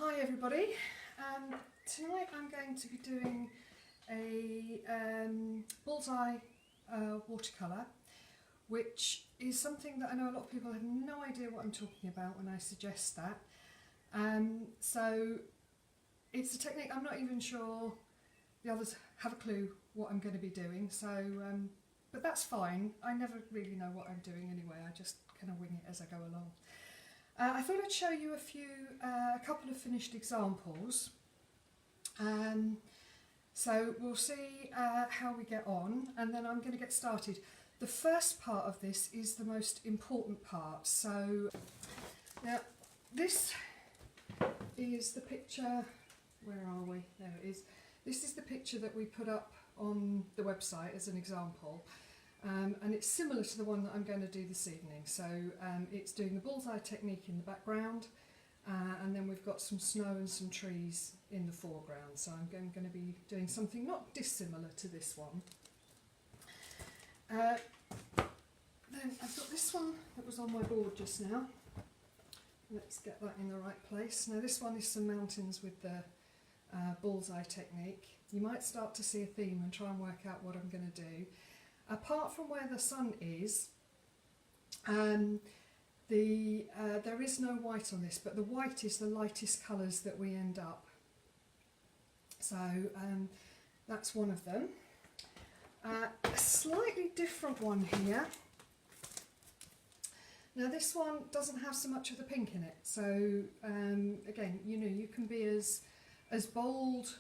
Hi everybody, tonight I'm going to be doing a Bullseye watercolour, which is something that I know a lot of people have no idea what I'm talking about when I suggest that. So it's a technique I'm not even sure the others have a clue what I'm going to be doing, so but that's fine. I never really know what I'm doing anyway, I just kind of wing it as I go along. I thought I'd show you a couple of finished examples. So we'll see how we get on, and then I'm going to get started. The first part of this is the most important part. So now this is the picture, where are we? There it is. This is the picture that we put up on the website as an example. And it's similar to the one that I'm going to do this evening. So it's doing the bullseye technique in the background, and then we've got some snow and some trees in the foreground. So I'm going to be doing something not dissimilar to this one. Then I've got this one that was on my board just now. Let's get that in the right place. Now this one is some mountains with the bullseye technique. You might start to see a theme and try and work out what I'm going to do. Apart from where the sun is, there is no white on this, but the white is the lightest colours that we end up. So that's one of them. A slightly different one here. Now this one doesn't have so much of the pink in it, so again, you know, you can be as bold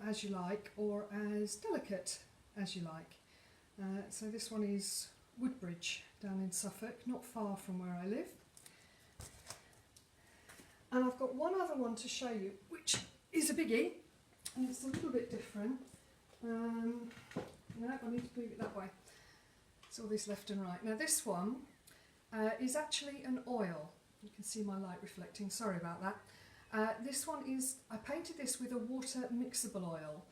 as you like, or as delicate as you like. So this one is Woodbridge down in Suffolk, not far from where I live. And I've got one other one to show you, which is a biggie, and it's a little bit different. No, I need to move it that way. It's all this left and right. Now this one is actually an oil. You can see my light reflecting, sorry about that. This one is, I painted this with a water mixable oil.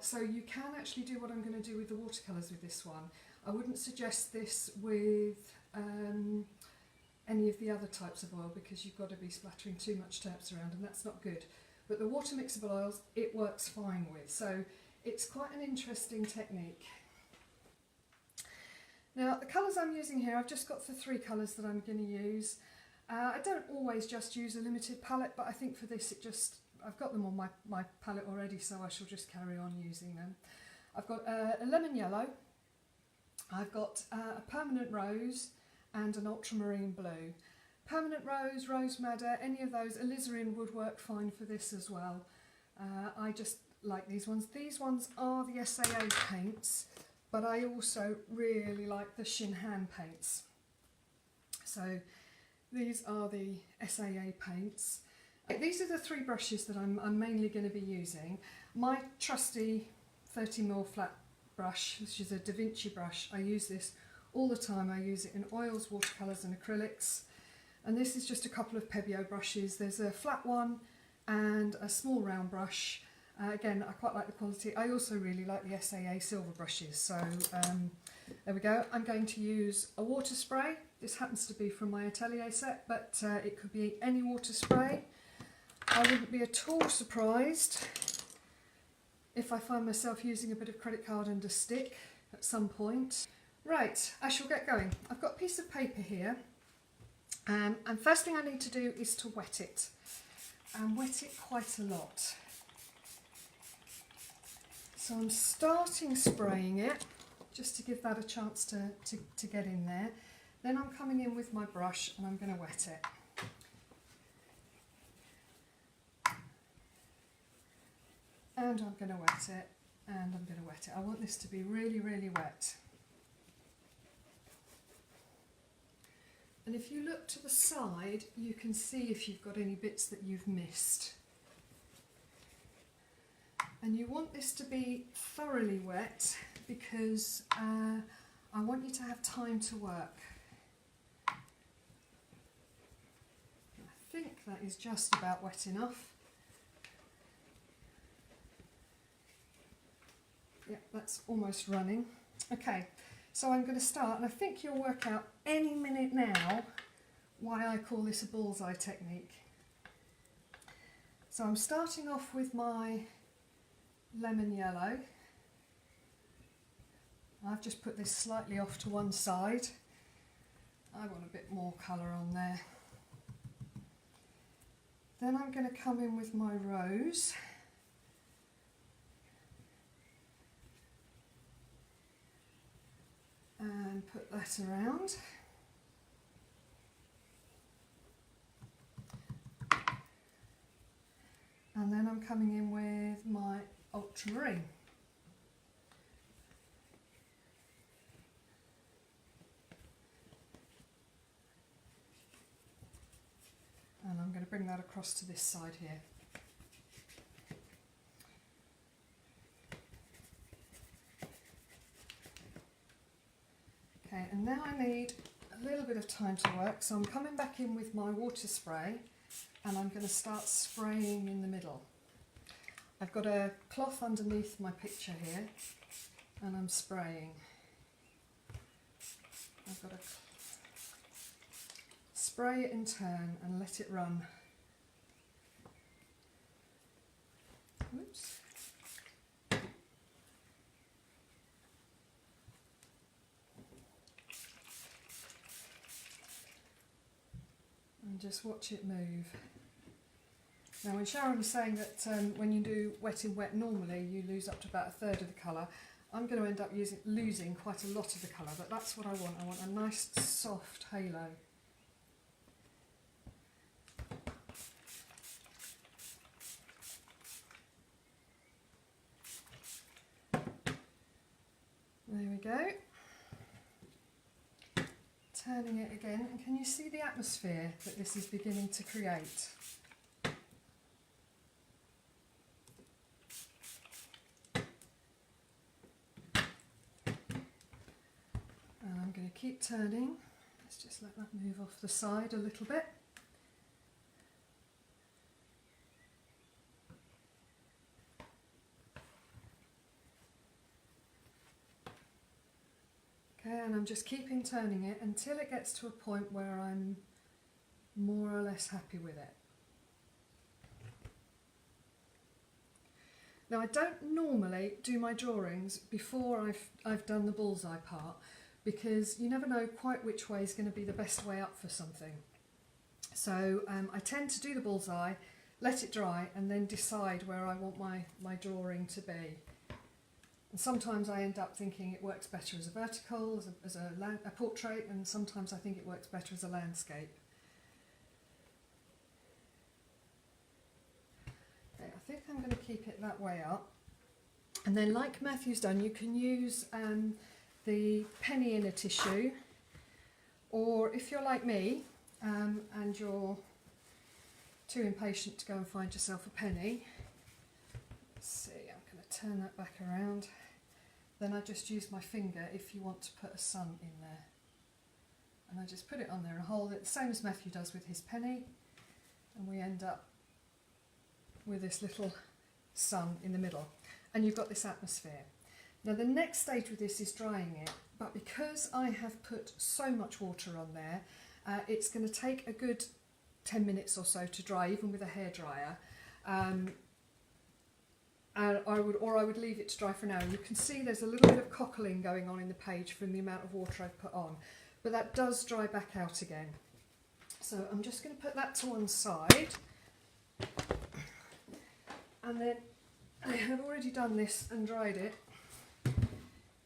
So you can actually do what I'm going to do with the watercolours with this one. I wouldn't suggest this with any of the other types of oil, because you've got to be splattering too much terps around, and that's not good. But the water mixable oils, it works fine with. So it's quite an interesting technique. Now the colours I'm using here, I've just got the three colours that I'm going to use. I don't always just use a limited palette, but I think for this I've got them on my palette already, so I shall just carry on using them. I've got a lemon yellow, I've got a permanent rose and an ultramarine blue. Permanent rose, rose madder, any of those, alizarin would work fine for this as well. I just like these ones. These ones are the SAA paints, but I also really like the Shinhan paints. So these are the SAA paints. These are the three brushes that I'm mainly going to be using. My trusty 30mm flat brush, which is a Da Vinci brush. I use this all the time. I use it in oils, watercolours and acrylics. And this is just a couple of Pebeo brushes. There's a flat one and a small round brush. Again, I quite like the quality. I also really like the SAA silver brushes. So there we go. I'm going to use a water spray. This happens to be from my Atelier set, but it could be any water spray. I wouldn't be at all surprised if I find myself using a bit of credit card and a stick at some point. Right, I shall get going. I've got a piece of paper here, and first thing I need to do is to wet it, and wet it quite a lot. So I'm starting spraying it, just to give that a chance to get in there. Then I'm coming in with my brush and I'm going to wet it. And I'm going to wet it, and I'm going to wet it. I want this to be really, really wet. And if you look to the side, you can see if you've got any bits that you've missed. And you want this to be thoroughly wet, because I want you to have time to work. I think that is just about wet enough. Yeah, that's almost running. Okay, so I'm going to start, and I think you'll work out any minute now why I call this a bullseye technique. So I'm starting off with my lemon yellow. I've just put this slightly off to one side. I want a bit more colour on there. Then I'm going to come in with my rose. And put that around. And then I'm coming in with my ultramarine. And I'm going to bring that across to this side here. Okay, and now I need a little bit of time to work, so I'm coming back in with my water spray and I'm going to start spraying in the middle. I've got a cloth underneath my picture here and I'm spraying. I've got to spray it in turn and let it run. Oops. And just watch it move. Now when Sharon was saying that when you do wet in wet normally you lose up to about a third of the colour, I'm going to end up losing quite a lot of the colour, but that's what I want. I want a nice soft halo. There we go. Turning it again, and can you see the atmosphere that this is beginning to create? And I'm going to keep turning. Let's just let that move off the side a little bit. Okay, and I'm just keeping turning it until it gets to a point where I'm more or less happy with it. Now I don't normally do my drawings before I've done the bullseye part, because you never know quite which way is going to be the best way up for something. So I tend to do the bullseye, let it dry, and then decide where I want my drawing to be. And sometimes I end up thinking it works better as a vertical, as a portrait, and sometimes I think it works better as a landscape. Okay, I think I'm going to keep it that way up. And then like Matthew's done, you can use the penny in a tissue, or if you're like me and you're too impatient to go and find yourself a penny, let's see, I'm going to turn that back around. Then I just use my finger if you want to put a sun in there. And I just put it on there and hold it, the same as Matthew does with his penny. And we end up with this little sun in the middle. And you've got this atmosphere. Now the next stage with this is drying it. But because I have put so much water on there, it's going to take a good 10 minutes or so to dry, even with a hairdryer. I would leave it to dry for an hour. You can see there's a little bit of cockling going on in the page from the amount of water I've put on, but that does dry back out again. So I'm just going to put that to one side, and then I have already done this and dried it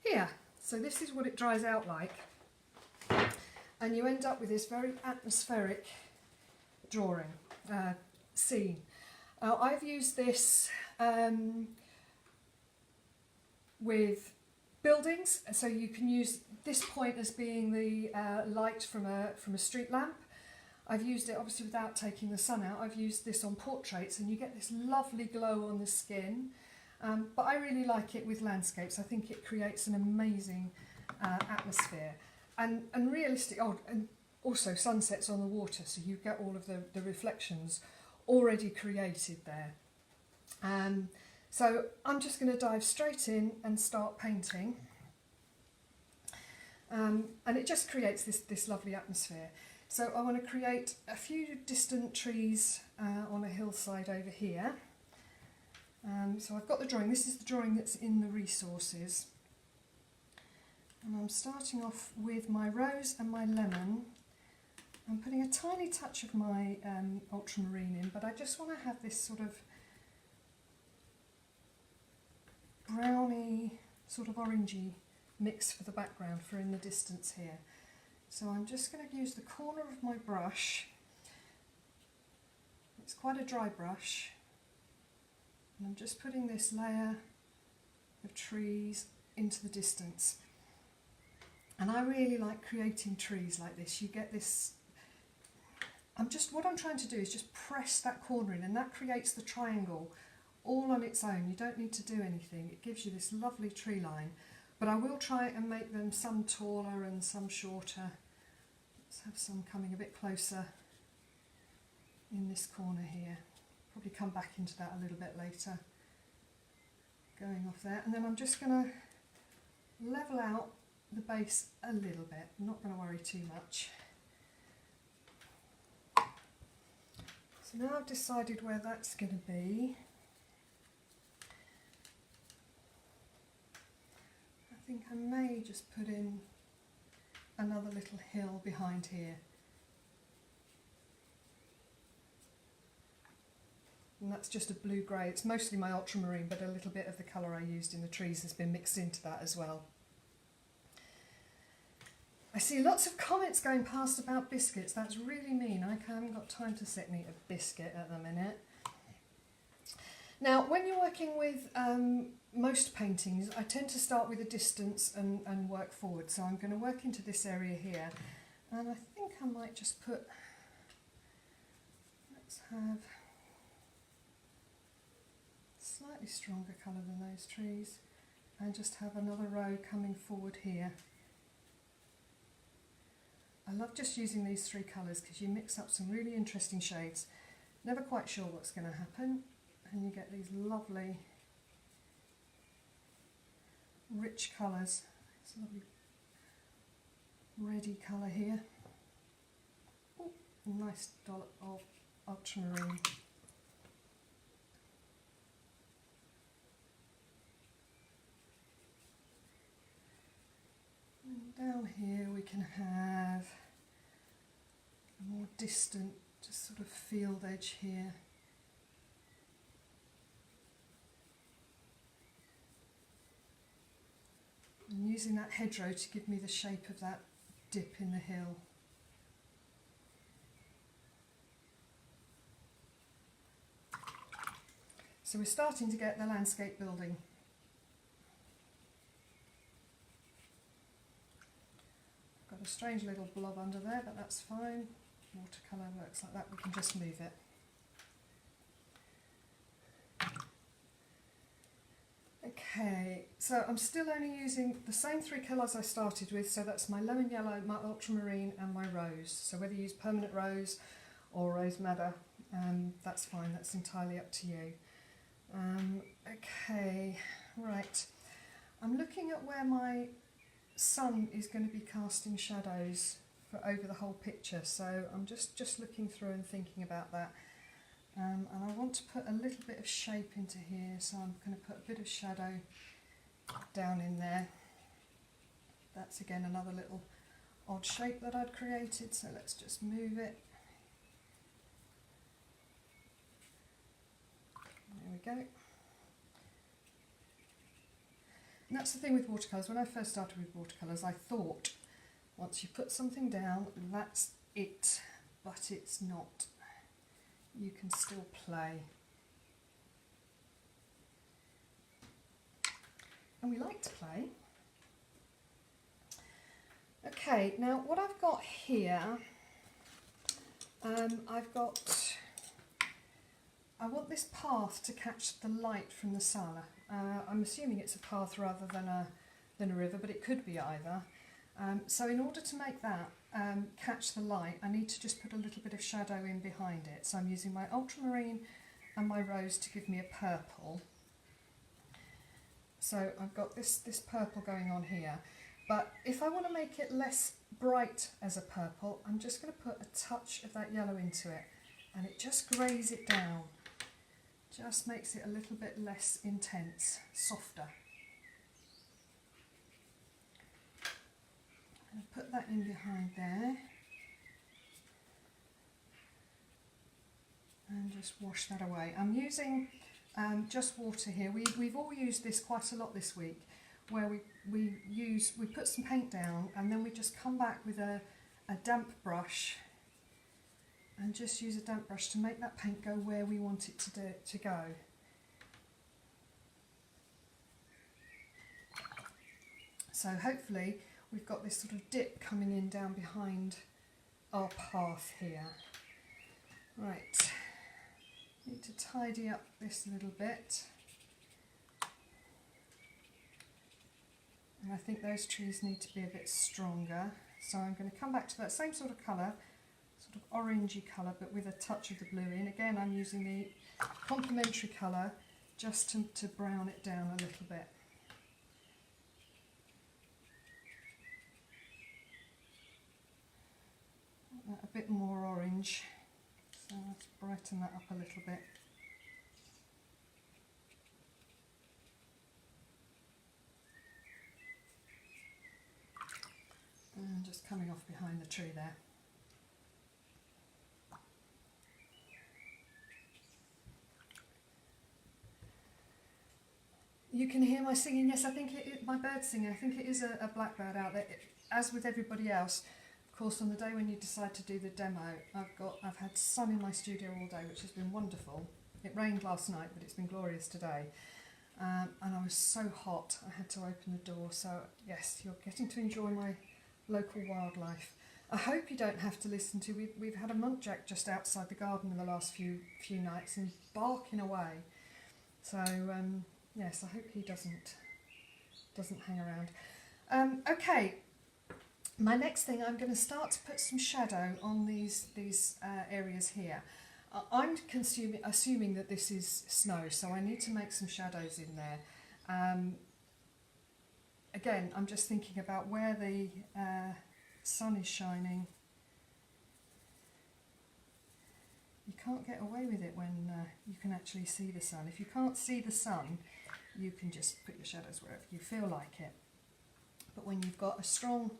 here. So this is what it dries out like, and you end up with this very atmospheric drawing, scene. I've used this with buildings, so you can use this point as being the light from a street lamp. I've used it obviously without taking the sun out. I've used this on portraits, and you get this lovely glow on the skin. But I really like it with landscapes. I think it creates an amazing atmosphere, and realistic. Oh, and also sunsets on the water, so you get all of the reflections already created there. So I'm just going to dive straight in and start painting, and it just creates this lovely atmosphere. So I want to create a few distant trees on a hillside over here. So I've got the drawing. This is the drawing that's in the resources. And I'm starting off with my rose and my lemon. I'm putting a tiny touch of my ultramarine in, but I just want to have this sort of browny, sort of orangey mix for the background for in the distance here. So I'm just going to use the corner of my brush. It's quite a dry brush. And I'm just putting this layer of trees into the distance. And I really like creating trees like this. You get this, what I'm trying to do is just press that corner in, and that creates the triangle all on its own. You don't need to do anything. It gives you this lovely tree line. But I will try and make them some taller and some shorter. Let's have some coming a bit closer in this corner here. Probably come back into that a little bit later. Going off there. And then I'm just going to level out the base a little bit. I'm not going to worry too much. So now I've decided where that's going to be. I think I may just put in another little hill behind here. And that's just a blue-grey. It's mostly my ultramarine, but a little bit of the colour I used in the trees has been mixed into that as well. I see lots of comments going past about biscuits. That's really mean. I haven't got time to sit and eat a biscuit at the minute. Now, when you're working with most paintings, I tend to start with a distance and work forward. So I'm going to work into this area here. And I think I might just put, let's have slightly stronger colour than those trees, and just have another row coming forward here. I love just using these three colours because you mix up some really interesting shades. Never quite sure what's going to happen, and you get these lovely rich colours. It's a lovely reddy colour here. Ooh, nice dollop of ultramarine. Down here we can have a more distant, just sort of field edge here. I'm using that hedgerow to give me the shape of that dip in the hill. So we're starting to get the landscape building. Got a strange little blob under there, but that's fine. Watercolour works like that, we can just move it. Okay, so I'm still only using the same three colours I started with, so that's my lemon yellow, my ultramarine and my rose. So whether you use permanent rose or rose madder, that's fine, that's entirely up to you. Okay, right. I'm looking at where my sun is going to be casting shadows for over the whole picture, so I'm just looking through and thinking about that. And I want to put a little bit of shape into here, so I'm going to put a bit of shadow down in there. That's again another little odd shape that I'd created, so let's just move it. There we go. And that's the thing with watercolours. When I first started with watercolours, I thought once you put something down, that's it, but it's not. You can still play. And we like to play. Okay, now what I've got here, I want this path to catch the light from the sun. I'm assuming it's a path rather than a river, but it could be either. So in order to make that catch the light, I need to just put a little bit of shadow in behind it. So I'm using my ultramarine and my rose to give me a purple. So I've got this purple going on here. But if I want to make it less bright as a purple, I'm just going to put a touch of that yellow into it, and it just greys it down, just makes it a little bit less intense, softer. I'm going to put that in behind there and just wash that away. I'm using just water here. We've all used this quite a lot this week, where we put some paint down and then we just come back with a damp brush and just use a damp brush to make that paint go where we want it to go. So hopefully we've got this sort of dip coming in down behind our path here. Right, need to tidy up this a little bit. And I think those trees need to be a bit stronger. So I'm going to come back to that same sort of colour, sort of orangey colour, but with a touch of the blue in. Again, I'm using the complementary colour just to brown it down a little bit. A bit more orange, so let's brighten that up a little bit. And just coming off behind the tree there. You can hear my singing. Yes, I think my bird's singing. I think it is a blackbird out there. As with everybody else, of course, on the day when you decide to do the demo, I've had sun in my studio all day, which has been wonderful. It rained last night, but it's been glorious today. And I was so hot, I had to open the door. So yes, you're getting to enjoy my local wildlife. I hope you don't have to listen to. We've had a muntjac just outside the garden in the last few nights and barking away. So yes, I hope he doesn't hang around. Okay. My next thing, I'm going to start to put some shadow on these areas here. I'm assuming that this is snow, so I need to make some shadows in there. Again, I'm just thinking about where the sun is shining. You can't get away with it when you can actually see the sun. If you can't see the sun, you can just put your shadows wherever you feel like it. But when you've got a strong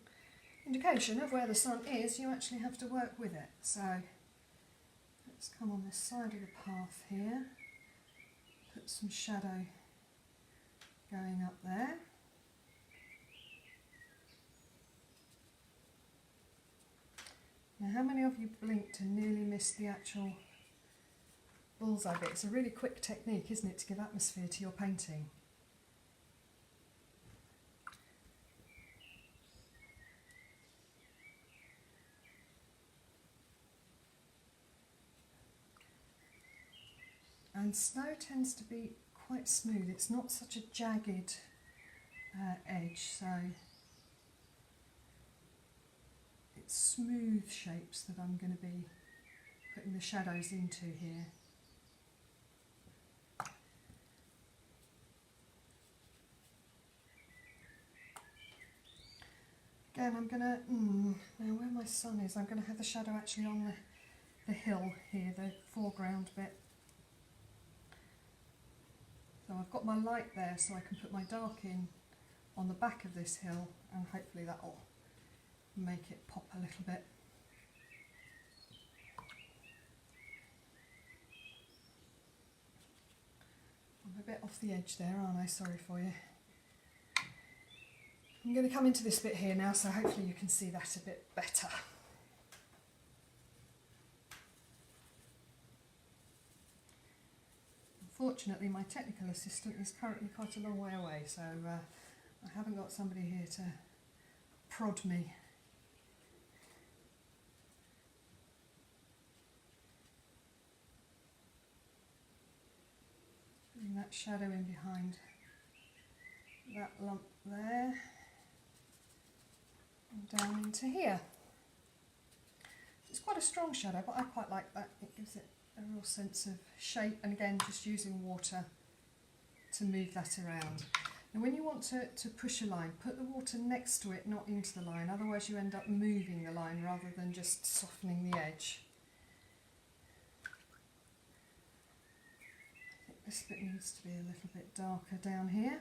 indication of where the sun is, you actually have to work with it. So let's come on this side of the path here, put some shadow going up there. Now, how many of you blinked and nearly missed the actual bullseye bit? It's a really quick technique, isn't it, to give atmosphere to your painting. And snow tends to be quite smooth. It's not such a jagged edge, so it's smooth shapes that I'm going to be putting the shadows into here. Again, I'm going to, now where my sun is, I'm going to have the shadow actually on the hill here, the foreground bit. So I've got my light there so I can put my dark in on the back of this hill, and hopefully that will make it pop a little bit. I'm a bit off the edge there, aren't I? Sorry for you. I'm going to come into this bit here now, so hopefully you can see that a bit better. Unfortunately, my technical assistant is currently quite a long way away, so I haven't got somebody here to prod me. Putting that shadow in behind that lump there, and down into here. It's quite a strong shadow, but I quite like that. It gives it a real sense of shape, and again just using water to move that around. Now when you want to push a line, put the water next to it, not into the line, otherwise you end up moving the line rather than just softening the edge. I think this bit needs to be a little bit darker down here.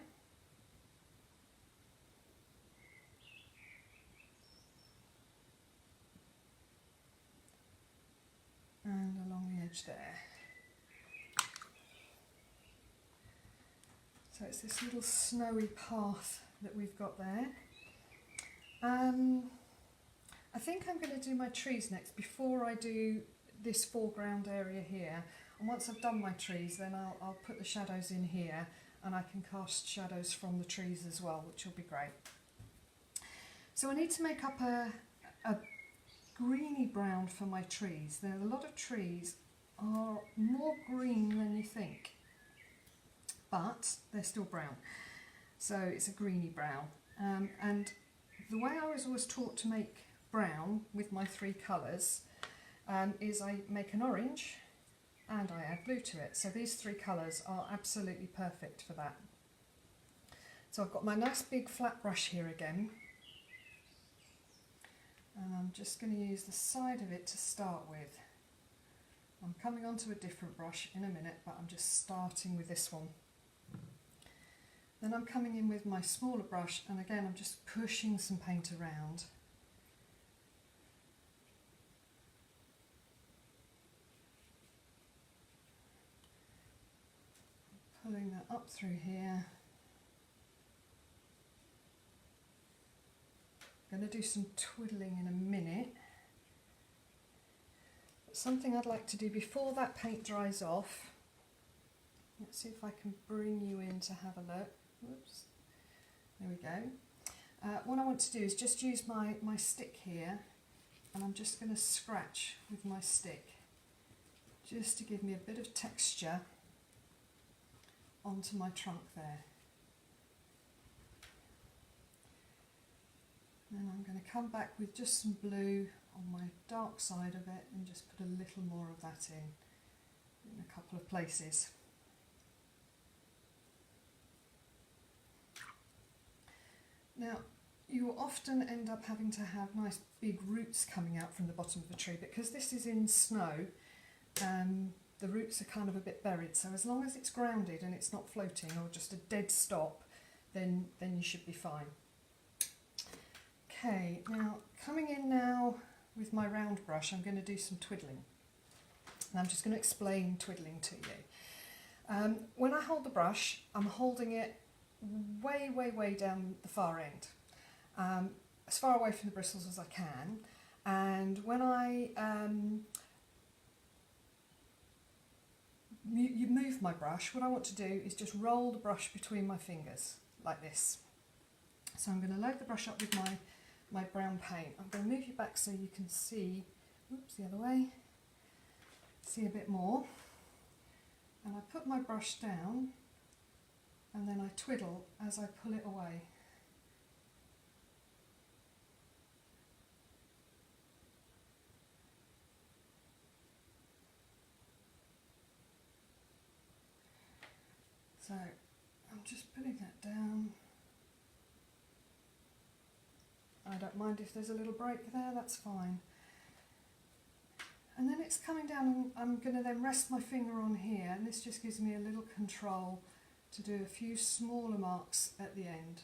And along the edge there. So it's this little snowy path that we've got there. I think I'm going to do my trees next before I do this foreground area here. And once I've done my trees, then I'll put the shadows in here, and I can cast shadows from the trees as well, which will be great. So I need to make up a greeny brown for my trees. There are a lot of trees are more green than you think, but they're still brown, so it's a greeny brown. And the way I was always taught to make brown with my three colours is I make an orange and I add blue to it. So these three colours are absolutely perfect for that. So I've got my nice big flat brush here again, and I'm just going to use the side of it to start with. I'm coming onto a different brush in a minute, but I'm just starting with this one. Then I'm coming in with my smaller brush, and again I'm just pushing some paint around. Pulling that up through here. I'm going to do some twiddling in a minute. But something I'd like to do before that paint dries off, let's see if I can bring you in to have a look. Whoops. There we go. What I want to do is just use my stick here, and I'm just going to scratch with my stick just to give me a bit of texture onto my trunk there. Then I'm going to come back with just some blue on my dark side of it and just put a little more of that in a couple of places. Now, you will often end up having to have nice big roots coming out from the bottom of the tree, because this is in snow. The roots are kind of a bit buried, so as long as it's grounded and it's not floating or just a dead stop, then you should be fine. Okay, now coming in now with my round brush, I'm going to do some twiddling. And I'm just going to explain twiddling to you. When I hold the brush, I'm holding it way, way, way down the far end, as far away from the bristles as I can. And when I you move my brush, what I want to do is just roll the brush between my fingers like this. So I'm going to load the brush up with my brown paint. I'm going to move you back so you can see, oops, the other way, see a bit more. And I put my brush down, and then I twiddle as I pull it away. So I'm just putting that down. I don't mind if there's a little break there, that's fine. And then it's coming down, and I'm going to then rest my finger on here, and this just gives me a little control to do a few smaller marks at the end.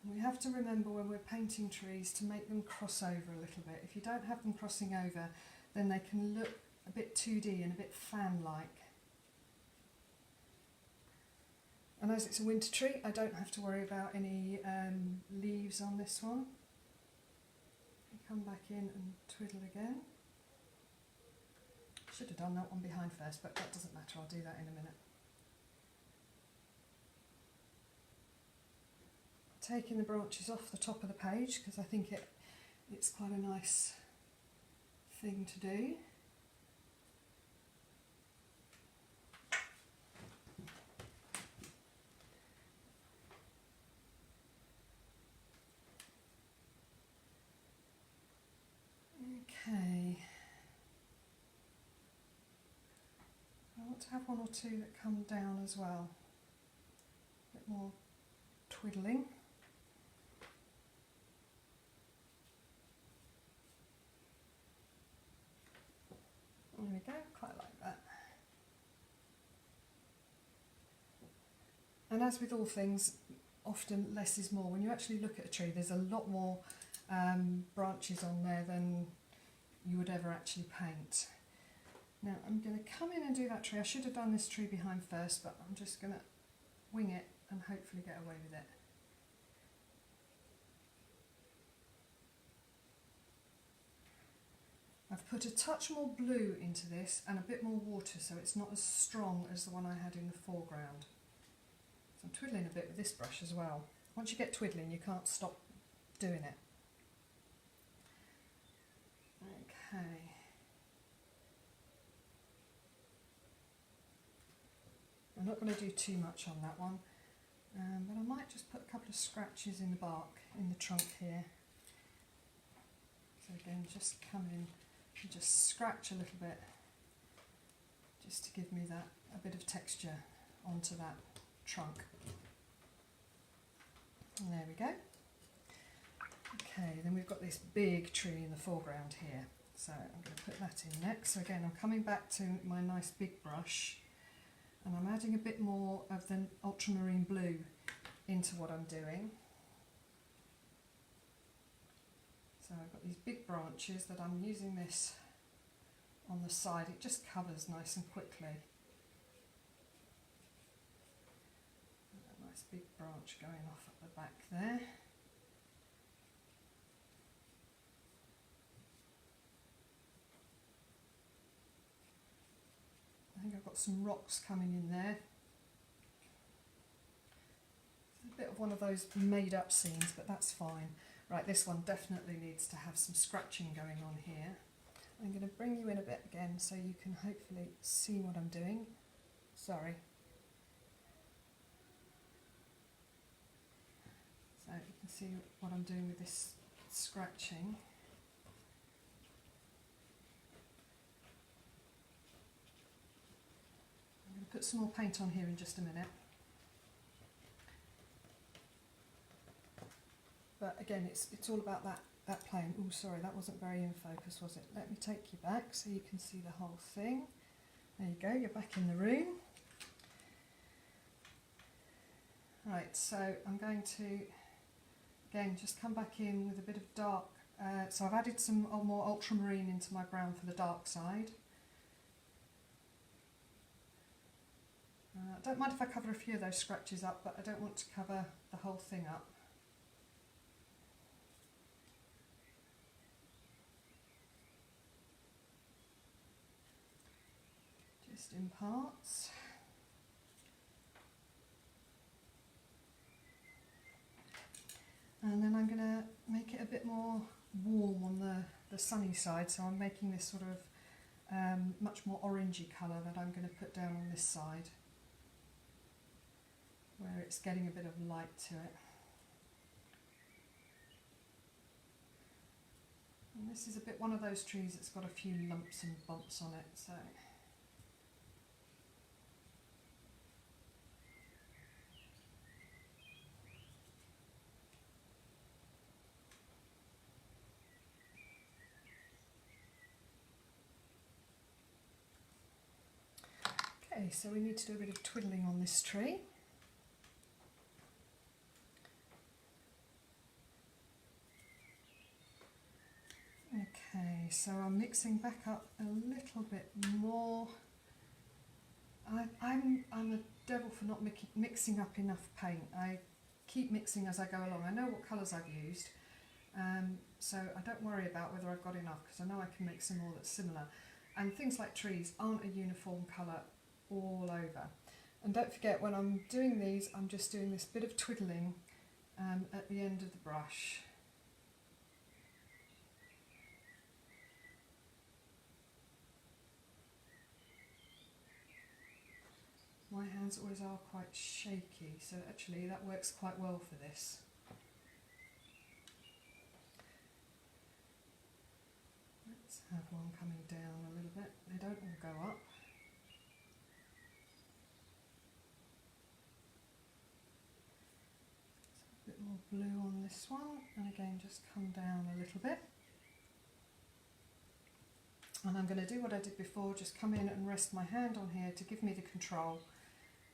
And we have to remember when we're painting trees to make them cross over a little bit. If you don't have them crossing over, then they can look a bit 2D and a bit fan-like. And as it's a winter tree, I don't have to worry about any leaves on this one. Come back in and twiddle again. Should have done that one behind first, but that doesn't matter, I'll do that in a minute. Taking the branches off the top of the page, because I think it's quite a nice thing to do. Okay. I want to have one or two that come down as well. A bit more twiddling. There we go, quite like that. And as with all things, often less is more. When you actually look at a tree, there's a lot more branches on there than you would ever actually paint. Now I'm going to come in and do that tree. I should have done this tree behind first, but I'm just going to wing it and hopefully get away with it. I've put a touch more blue into this and a bit more water, so it's not as strong as the one I had in the foreground. So I'm twiddling a bit with this brush as well. Once you get twiddling, you can't stop doing it. Okay. I'm not going to do too much on that one, but I might just put a couple of scratches in the bark, in the trunk here. So again, just come in and just scratch a little bit, just to give me that a bit of texture onto that trunk. And there we go. Okay, then we've got this big tree in the foreground here, so I'm going to put that in next. So again, I'm coming back to my nice big brush, and I'm adding a bit more of the ultramarine blue into what I'm doing. So I've got these big branches that I'm using this on the side. It just covers nice and quickly. A nice big branch going off at the back there. I think I've got some rocks coming in there. It's a bit of one of those made up scenes, but that's fine. Right, this one definitely needs to have some scratching going on here. I'm going to bring you in a bit again so you can hopefully see what I'm doing. Sorry. So you can see what I'm doing with this scratching. I'm going to put some more paint on here in just a minute. But again, it's all about that plane. Oh, sorry, that wasn't very in focus, was it? Let me take you back so you can see the whole thing. There you go, you're back in the room. Right, so I'm going to, again, just come back in with a bit of dark. So I've added some more ultramarine into my brown for the dark side. I don't mind if I cover a few of those scratches up, but I don't want to cover the whole thing up. Just in parts. And then I'm going to make it a bit more warm on the sunny side, so I'm making this sort of much more orangey colour that I'm going to put down on this side, where it's getting a bit of light to it. And this is a bit one of those trees that's got a few lumps and bumps on it, so okay, so we need to do a bit of twiddling on this tree. Okay, so I'm mixing back up a little bit more. I'm a devil for not mixing up enough paint. I keep mixing as I go along. I know what colours I've used, so I don't worry about whether I've got enough, because I know I can make some more that's similar. And things like trees aren't a uniform colour all over. And don't forget, when I'm doing these, I'm just doing this bit of twiddling at the end of the brush. My hands always are quite shaky, so actually that works quite well for this. Let's have one coming down a little bit. They don't all go up. blue on this one, and again just come down a little bit. And I'm going to do what I did before, just come in and rest my hand on here to give me the control,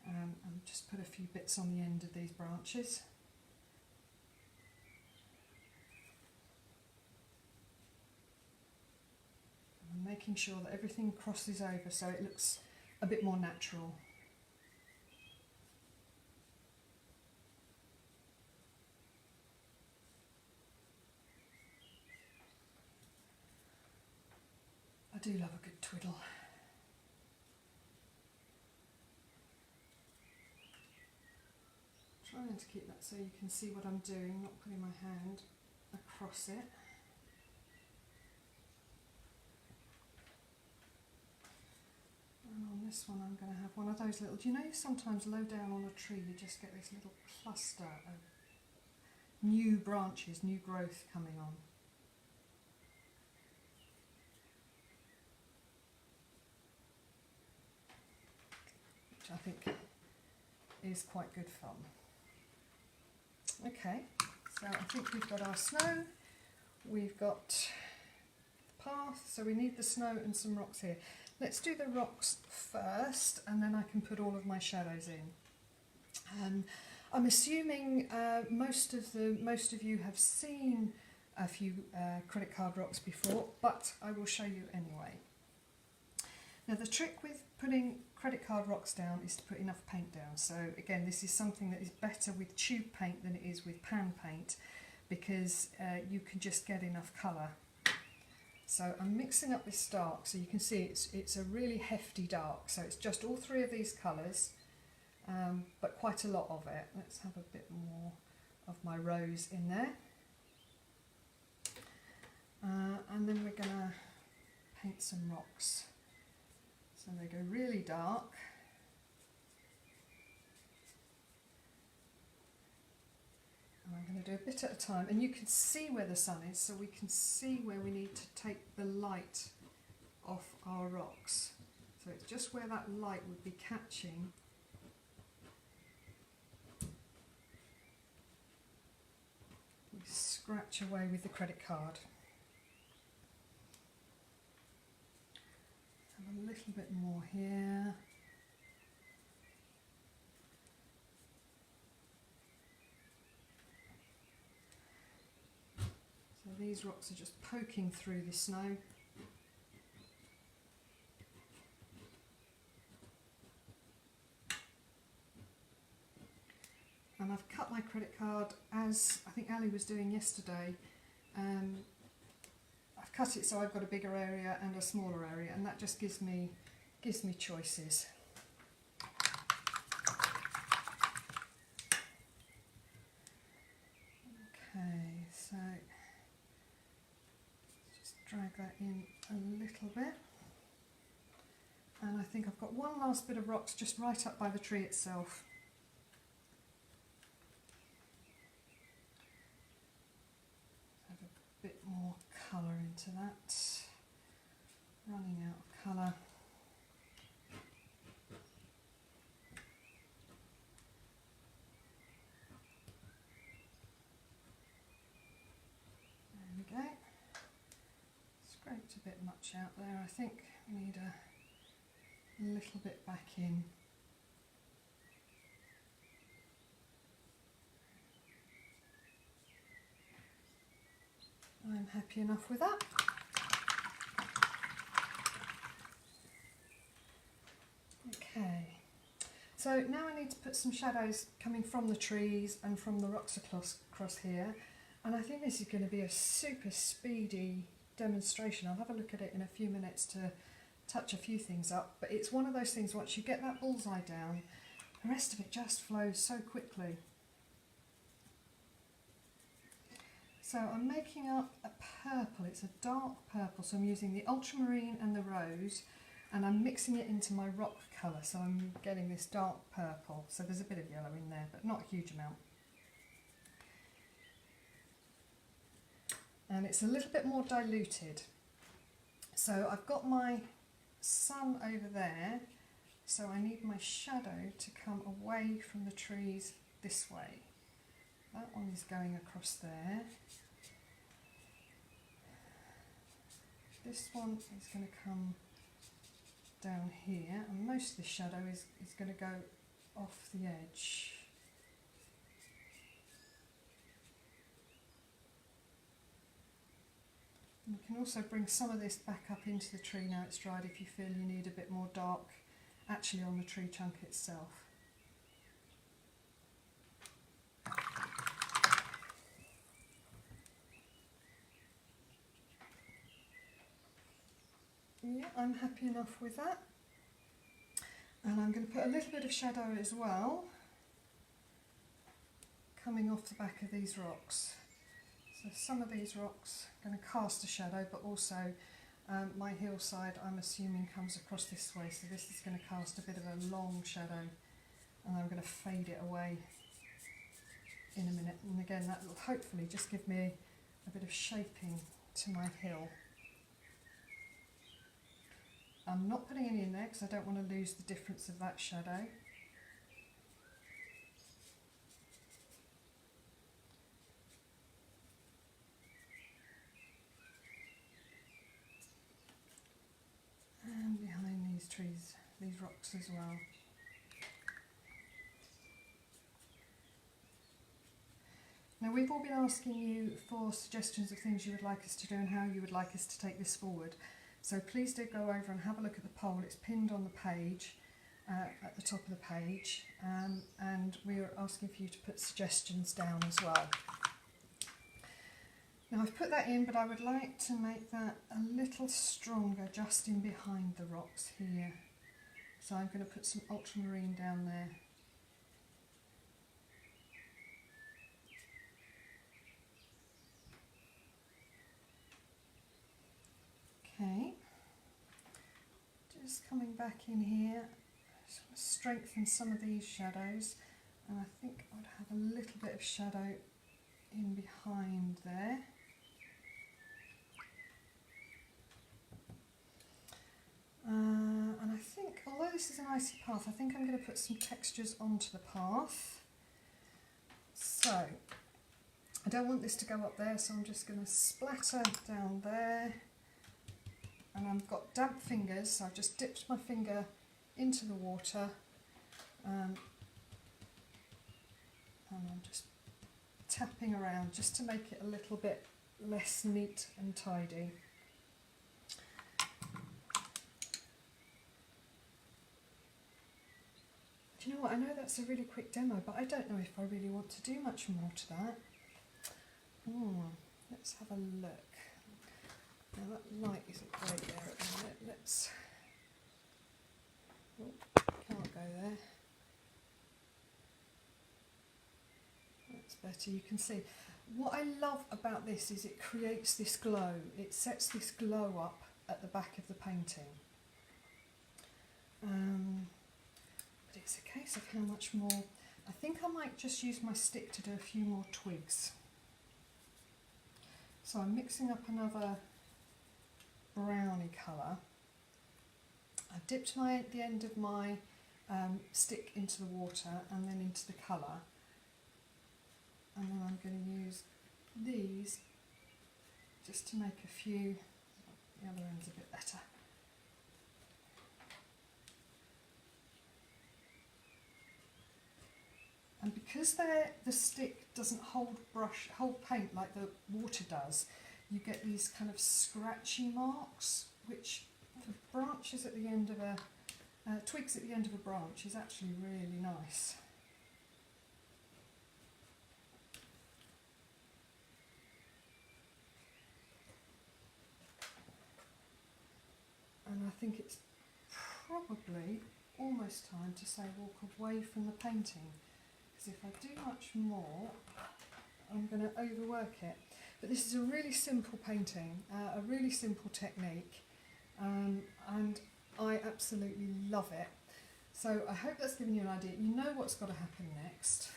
and just put a few bits on the end of these branches. And making sure that everything crosses over so it looks a bit more natural. I do love a good twiddle. Trying to keep that so you can see what I'm doing, not putting my hand across it. And on this one I'm going to have one of those little, do you know sometimes low down on a tree you just get this little cluster of new branches, new growth coming on. Which I think is quite good fun. Okay, so I think we've got our snow, we've got the path, so we need the snow and some rocks here. Let's do the rocks first, and then I can put all of my shadows in. I'm assuming most of you have seen a few credit card rocks before, but I will show you anyway. Now the trick with putting credit card rocks down is to put enough paint down. So again, this is something that is better with tube paint than it is with pan paint, because you can just get enough colour. So I'm mixing up this dark, so you can see it's a really hefty dark, so it's just all three of these colours, but quite a lot of it. Let's have a bit more of my rose in there. And then we're going to paint some rocks. So they go really dark. And I'm going to do a bit at a time, and you can see where the sun is, so we can see where we need to take the light off our rocks. So it's just where that light would be catching. We scratch away with the credit card. Have a little bit more here. So these rocks are just poking through the snow. And I've cut my credit card as I think Ali was doing yesterday. I've cut it so I've got a bigger area and a smaller area, and that just gives me choices. Okay, so just drag that in a little bit. And I think I've got one last bit of rocks just right up by the tree itself. Have a bit more colour into that. Running out of colour. There we go. Scraped a bit much out there. I think we need a little bit back in. I'm happy enough with that. Okay, so now I need to put some shadows coming from the trees and from the rocks across here, and I think this is going to be a super speedy demonstration. I'll have a look at it in a few minutes to touch a few things up, but it's one of those things, once you get that bullseye down, the rest of it just flows so quickly. So I'm making up a purple, it's a dark purple, so I'm using the ultramarine and the rose, and I'm mixing it into my rock colour, so I'm getting this dark purple. So there's a bit of yellow in there, but not a huge amount. And it's a little bit more diluted. So I've got my sun over there, so I need my shadow to come away from the trees this way. That one is going across there. This one is going to come down here, and most of the shadow is going to go off the edge. And you can also bring some of this back up into the tree now it's dried if you feel you need a bit more dark actually on the tree trunk itself. Yeah, I'm happy enough with that. And I'm going to put a little bit of shadow as well coming off the back of these rocks. So some of these rocks are going to cast a shadow, but also my hillside, I'm assuming, comes across this way, so this is going to cast a bit of a long shadow, and I'm going to fade it away in a minute. And again, that will hopefully just give me a bit of shaping to my hill. I'm not putting any in there because I don't want to lose the difference of that shadow. And behind these trees, these rocks as well. Now, we've all been asking you for suggestions of things you would like us to do and how you would like us to take this forward. So please do go over and have a look at the poll. It's pinned on the page, at the top of the page, and we're asking for you to put suggestions down as well. Now, I've put that in, but I would like to make that a little stronger just in behind the rocks here. So I'm going to put some ultramarine down there. Okay, just coming back in here, just want to strengthen some of these shadows, and I think I'd have a little bit of shadow in behind there. And I think, although this is an icy path, I think I'm going to put some textures onto the path. So, I don't want this to go up there, so I'm just going to splatter down there. And I've got damp fingers, so I've just dipped my finger into the water, and I'm just tapping around just to make it a little bit less neat and tidy. Do you know what, I know that's a really quick demo, but I don't know if I really want to do much more to that. Let's have a look. Now that light isn't great there at the minute. Let's... Oh, can't go there. That's better, you can see. What I love about this is it creates this glow. It sets this glow up at the back of the painting. But it's a case of how much more... I think I might just use my stick to do a few more twigs. So I'm mixing up another browny colour. I've dipped the end of my stick into the water and then into the colour, and then I'm going to use these just to make a few, the other end's a bit better. And because the stick doesn't hold paint like the water does, you get these kind of scratchy marks, which for branches at the end of twigs at the end of a branch is actually really nice. And I think it's probably almost time to say walk away from the painting, because if I do much more, I'm going to overwork it. But this is a really simple painting, a really simple technique, and I absolutely love it. So I hope that's given you an idea. You know what's got to happen next.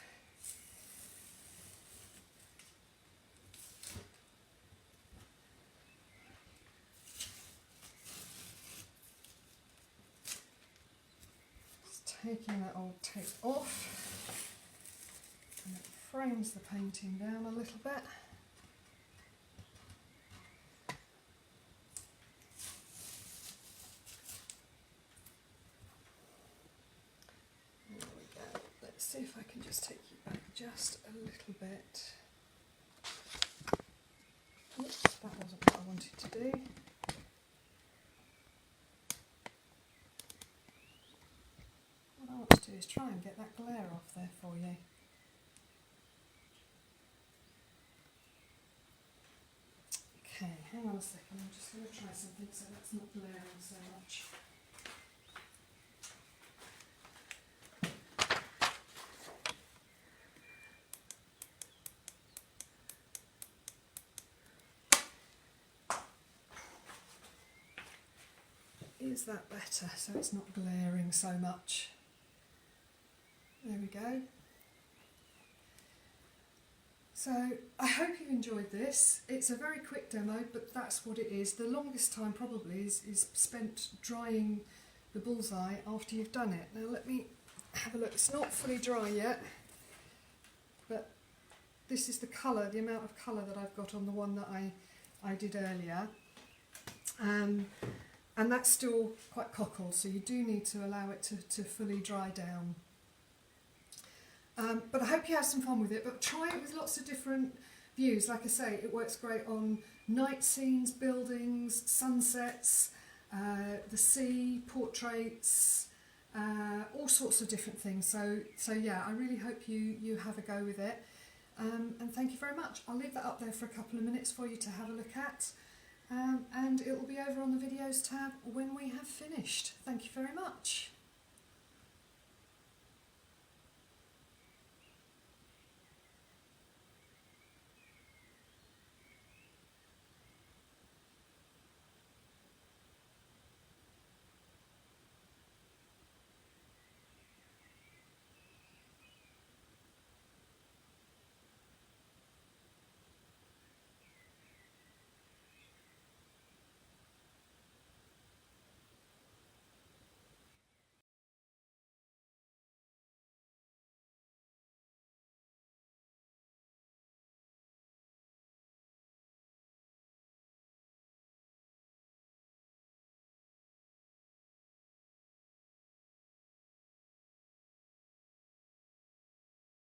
Just taking that old tape off, and frames the painting down a little bit. There we go. Let's see if I can just take you back just a little bit. Oops, that wasn't what I wanted to do. What I want to do is try and get that glare off there for you. Okay, hang on a second, I'm just going to try something so that's not glaring so much. Is that better, so it's not glaring so much? There we go. So I hope you've enjoyed this. It's a very quick demo, but that's what it is. The longest time probably is spent drying the Bullseye after you've done it. Now let me have a look. It's not fully dry yet, but this is the colour, the amount of colour that I've got on the one that I did earlier. And that's still quite cockled, so you do need to allow it to fully dry down. But I hope you have some fun with it, but try it with lots of different views. Like I say, it works great on night scenes, buildings, sunsets, the sea, portraits, all sorts of different things. So yeah, I really hope you have a go with it. And thank you very much. I'll leave that up there for a couple of minutes for you to have a look at. And it will be over on the videos tab when we have finished. Thank you very much.